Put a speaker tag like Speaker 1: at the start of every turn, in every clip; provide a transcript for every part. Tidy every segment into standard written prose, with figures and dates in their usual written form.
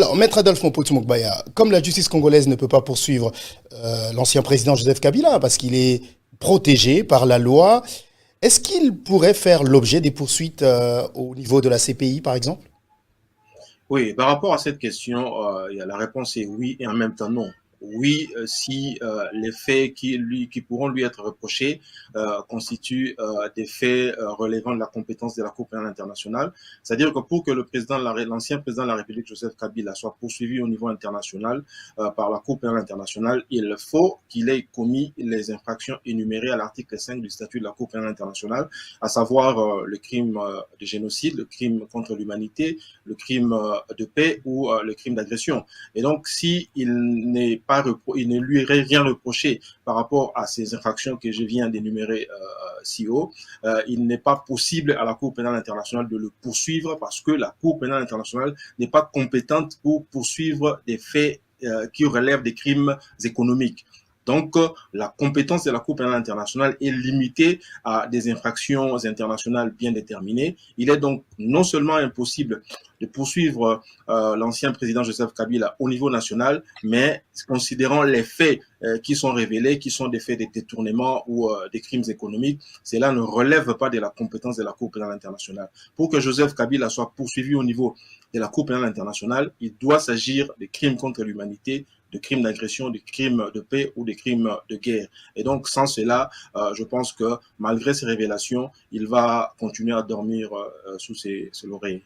Speaker 1: Alors, Maître Adolphe Mopotu Mokbaya, comme la justice congolaise ne peut pas poursuivre l'ancien président Joseph Kabila parce qu'il est protégé par la loi, est-ce qu'il pourrait faire l'objet des poursuites au niveau de la CPI, par exemple?
Speaker 2: Oui, par rapport à cette question, la réponse est oui et en même temps non. Oui, si les faits qui pourront lui être reprochés constituent des faits relevant de la compétence de la Cour pénale internationale, c'est-à-dire que pour que l'ancien président de la République, Joseph Kabila, soit poursuivi au niveau international par la Cour pénale internationale, il faut qu'il ait commis les infractions énumérées à l'article 5 du statut de la Cour pénale internationale, à savoir le crime de génocide, le crime contre l'humanité, le crime de paix ou le crime d'agression. Et donc, si il ne lui est rien reproché par rapport à ces infractions que je viens d'énumérer si haut, il n'est pas possible à la Cour pénale internationale de le poursuivre parce que la Cour pénale internationale n'est pas compétente pour poursuivre des faits qui relèvent des crimes économiques. Donc, la compétence de la Cour pénale internationale est limitée à des infractions internationales bien déterminées. Il est donc non seulement impossible de poursuivre l'ancien président Joseph Kabila au niveau national, mais considérant les faits qui sont révélés, qui sont des faits de détournement ou des crimes économiques, cela ne relève pas de la compétence de la Cour pénale internationale. Pour que Joseph Kabila soit poursuivi au niveau de la Cour pénale internationale, il doit s'agir de crimes contre l'humanité, de crimes d'agression, de crimes de paix ou de crimes de guerre. Et donc, sans cela, je pense que malgré ces révélations, il va continuer à dormir sous l'oreiller.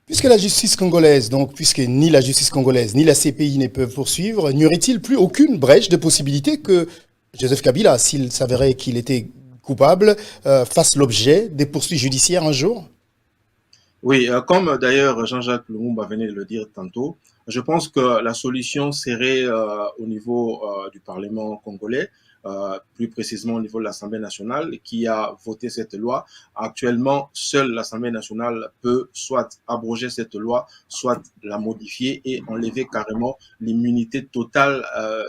Speaker 1: Puisque la justice congolaise, donc puisque ni la justice congolaise ni la CPI ne peuvent poursuivre, n'y aurait-il plus aucune brèche de possibilité que Joseph Kabila, s'il s'avérait qu'il était coupable, fasse l'objet des poursuites judiciaires un jour?
Speaker 2: Oui, comme d'ailleurs Jean-Jacques Lumumba venait de le dire tantôt, je pense que la solution serait au niveau du Parlement congolais, plus précisément au niveau de l'Assemblée nationale, qui a voté cette loi. Actuellement, seule l'Assemblée nationale peut soit abroger cette loi, soit la modifier et enlever carrément l'immunité totale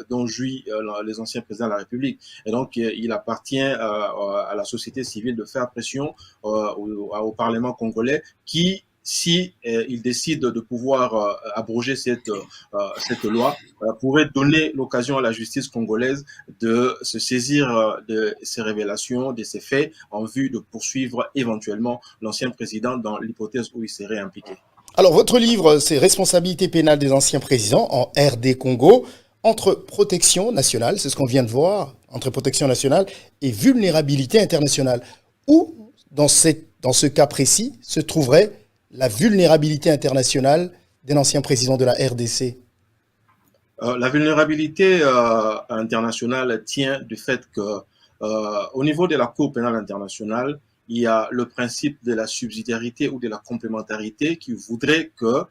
Speaker 2: dont jouit les anciens présidents de la République. Et donc, il appartient à la société civile de faire pression au Parlement congolais qui, si il décide de pouvoir abroger cette loi, pourrait donner l'occasion à la justice congolaise de se saisir de ces révélations, de ces faits, en vue de poursuivre éventuellement l'ancien président dans l'hypothèse où il serait impliqué.
Speaker 1: Alors, votre livre, c'est Responsabilité pénale des anciens présidents en RD Congo, entre protection nationale, c'est ce qu'on vient de voir, entre protection nationale et vulnérabilité internationale. Où, dans ce cas précis, se trouverait la vulnérabilité internationale d'un ancien président de la RDC?
Speaker 2: La vulnérabilité internationale tient du fait que, au niveau de la Cour pénale internationale, il y a le principe de la subsidiarité ou de la complémentarité qui voudrait que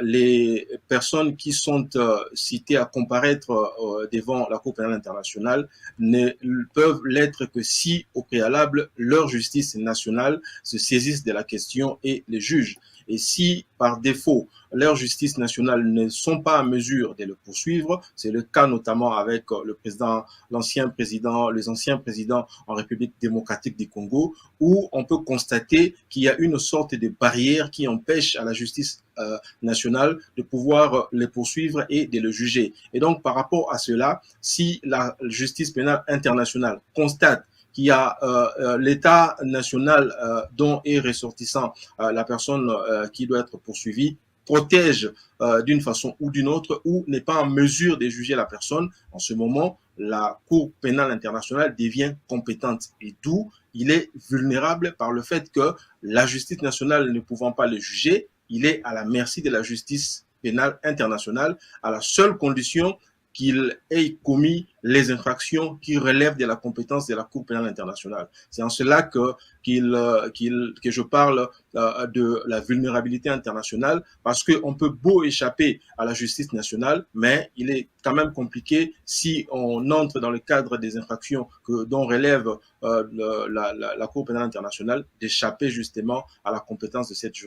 Speaker 2: les personnes qui sont citées à comparaître devant la Cour pénale internationale ne peuvent l'être que si, au préalable, leur justice nationale se saisisse de la question et les juge. Et si, par défaut, leur justice nationale ne sont pas en mesure de le poursuivre, c'est le cas notamment avec le président, l'ancien président, les anciens présidents en République démocratique du Congo, où on peut constater qu'il y a une sorte de barrière qui empêche à la justice nationale de pouvoir les poursuivre et de le juger. Et donc, par rapport à cela, si la justice pénale internationale constate qu'il y a l'État national dont est ressortissant la personne qui doit être poursuivie, protège d'une façon ou d'une autre ou n'est pas en mesure de juger la personne, en ce moment, la Cour pénale internationale devient compétente et d'où il est vulnérable par le fait que la justice nationale ne pouvant pas le juger, il est à la merci de la justice pénale internationale à la seule condition qu'il ait commis les infractions qui relèvent de la compétence de la Cour pénale internationale. C'est en cela que je parle de la vulnérabilité internationale, parce qu'on peut beau échapper à la justice nationale, mais il est quand même compliqué si on entre dans le cadre des infractions dont relève la Cour pénale internationale d'échapper justement à la compétence de cette juridiction.